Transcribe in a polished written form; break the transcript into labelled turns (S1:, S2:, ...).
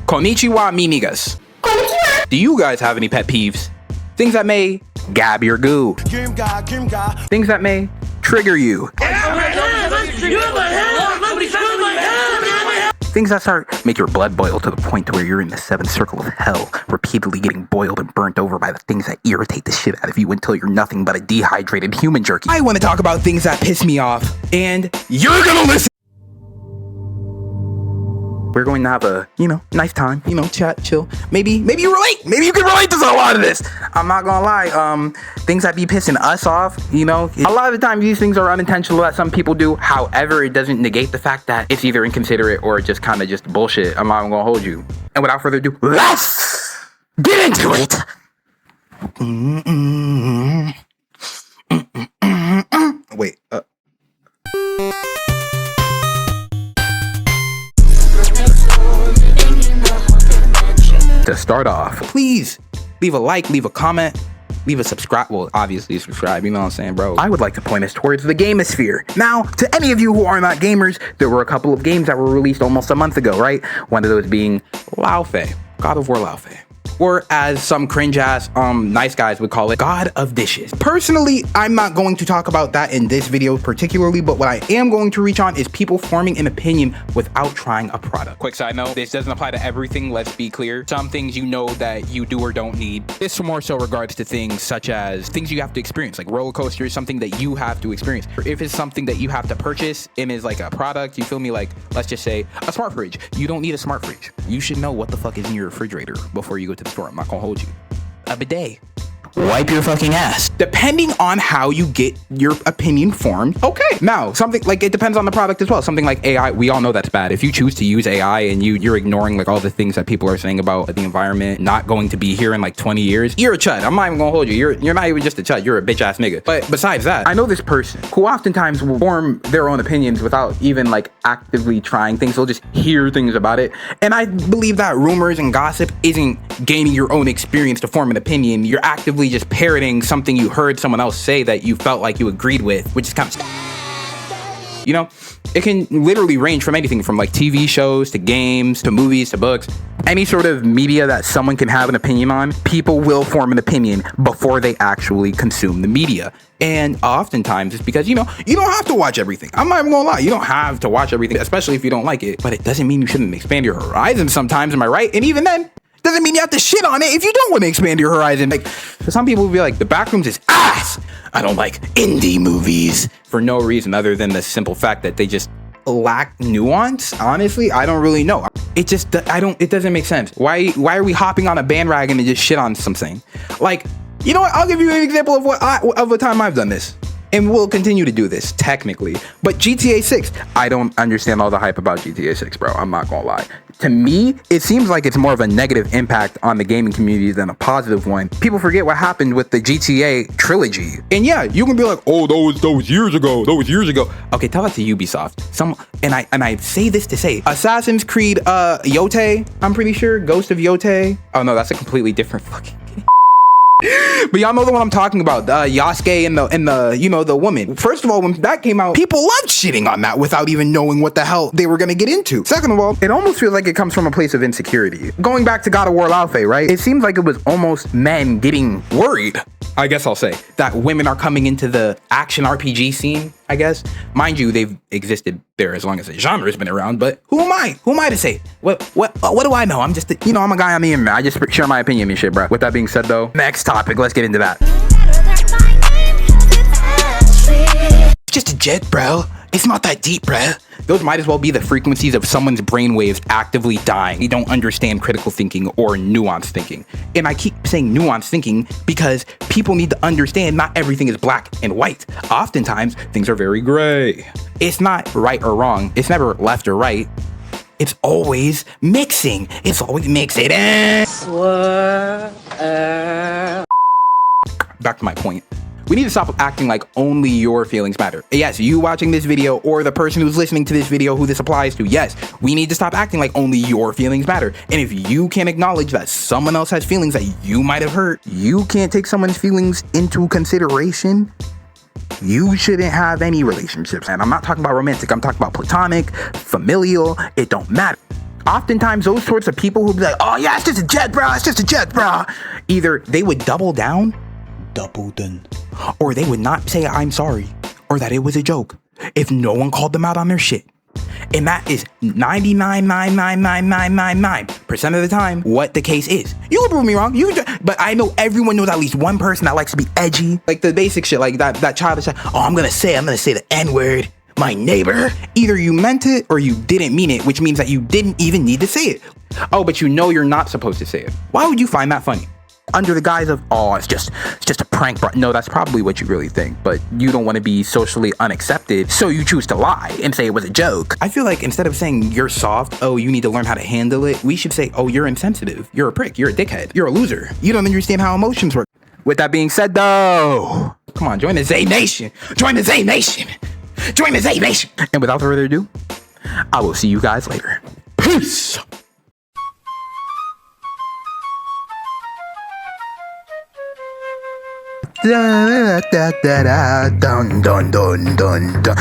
S1: Konnichiwa, mi niggas. Do you guys have any pet peeves? Things that may gab your goo. Things that may trigger you. Things that make your blood boil to the point to where you're in the seventh circle of hell, repeatedly getting boiled and burnt over by the things that irritate the shit out of you until you're nothing but a dehydrated human jerky. I want to talk about things that piss me off, and you're gonna listen. We're going to have a, nice time, chat, chill. Maybe you relate. Maybe you can relate to a lot of this. I'm not gonna lie. Things that be pissing us off, a lot of the time these things are unintentional that some people do. However, it doesn't negate the fact that it's either inconsiderate or just kind of just bullshit. I'm not gonna hold you. And without further ado, let's get into it. Wait, To start off, please leave a like, leave a comment, leave a subscribe. Well, obviously subscribe, you know what I'm saying, bro? I would like to point us towards the Gamosphere. Now, to any of you who are not gamers, there were a couple of games that were released almost a month ago, right? One of those being Laufey, God of War Laufey. Or as some cringe-ass nice guys would call it, God of Dishes. Personally, I'm not going to talk about that in this video particularly, but what I am going to reach on is people forming an opinion without trying a product. Quick side note, this doesn't apply to everything, let's be clear. Some things that you do or don't need. This more so regards to things such as things you have to experience, like roller coasters, something that you have to experience. If it's something that you have to purchase and is like a product, you feel me, like, let's just say a smart fridge. You don't need a smart fridge. You should know what the fuck is in your refrigerator before you go to the store. I'm not gonna hold you. A bidet. Wipe your fucking ass. Depending on how you get your opinion formed, okay. Now, something like, it depends on the product as well. Something like AI, we all know that's bad. If you choose to use AI and you're ignoring like all the things that people are saying about the environment not going to be here in like 20 years, you're a chud. I'm not even gonna hold you. You're not even just a chud. You're a bitch ass nigga. But besides that, I know this person who oftentimes will form their own opinions without even like actively trying things. They'll just hear things about it. And I believe that rumors and gossip isn't gaining your own experience to form an opinion. You're actively just parroting something you heard someone else say that you felt like you agreed with, which is kind of, it can literally range from anything from like TV shows to games to movies to books. Any sort of media that someone can have an opinion on, people will form an opinion before they actually consume the media. And oftentimes it's because, you don't have to watch everything. I'm not even gonna lie. You don't have to watch everything, especially if you don't like it. But it doesn't mean you shouldn't expand your horizons sometimes, am I right? And even then, doesn't mean you have to shit on it if you don't want to expand your horizon. Like, some people will be like, the Backrooms is ass. I don't like indie movies for no reason other than the simple fact that they just lack nuance. Honestly, I don't really know. It doesn't make sense. Why are we hopping on a bandwagon and just shit on something? Like, you know what? I'll give you an example of a time I've done this. And we'll continue to do this, technically. But GTA 6, I don't understand all the hype about GTA 6, bro. I'm not gonna lie. To me, it seems like it's more of a negative impact on the gaming community than a positive one. People forget what happened with the GTA trilogy. And yeah, you can be like, oh, that was years ago. Okay, tell that to Ubisoft. And I say this to say, Assassin's Creed Yote, I'm pretty sure, Ghost of Yote. Oh no, that's a completely different fucking game. But y'all know the one I'm talking about, Yasuke and the woman. First of all, when that came out, people loved shitting on that without even knowing what the hell they were gonna get into. Second of all, it almost feels like it comes from a place of insecurity. Going back to God of War Laufey, right? It seems like it was almost men getting worried, I guess I'll say, that women are coming into the action RPG scene, I guess. Mind you, they've existed there as long as the genre has been around, but who am I? Who am I to say? What do I know? I'm just, I'm a guy on the internet. I just share my opinion and shit, bro. With that being said, though, next topic, let's get into that. It's just a jet, bro. It's not that deep, bro. Those might as well be the frequencies of someone's brainwaves actively dying. You don't understand critical thinking or nuanced thinking. And I keep saying nuanced thinking because people need to understand not everything is black and white. Oftentimes, things are very gray. It's not right or wrong. It's never left or right. It's always mixing. It's always mixing. Back to my point. We need to stop acting like only your feelings matter. Yes, you watching this video or the person who's listening to this video who this applies to, yes, we need to stop acting like only your feelings matter. And if you can't acknowledge that someone else has feelings that you might have hurt, you can't take someone's feelings into consideration, you shouldn't have any relationships. And I'm not talking about romantic, I'm talking about platonic, familial, it don't matter. Oftentimes, those sorts of people who be like, oh yeah, it's just a jet, bro, it's just a jet, bro. Either they would double down, or they would not say I'm sorry, or that it was a joke, if no one called them out on their shit. And that is 99.99999% of the time what the case is. You can prove me wrong, but I know everyone knows at least one person that likes to be edgy, like the basic shit, like that childish shit. Oh, I'm gonna say the N-word, my neighbor. Either you meant it or you didn't mean it, which means that you didn't even need to say it. Oh, but you know you're not supposed to say it. Why would you find that funny? Under the guise of, oh, it's just a prank, bro. No, that's probably what you really think, but you don't want to be socially unaccepted, so you choose to lie and say it was a joke. I feel like instead of saying you're soft, oh, you need to learn how to handle it, we should say, oh, you're insensitive, you're a prick, you're a dickhead, you're a loser, you don't understand how emotions work. With that being said, though, come on, join the Zay Nation. Join the Zay Nation. Join the Zay Nation. And without further ado, I will see you guys later. Peace. Da da da da dun dun dun dun dun.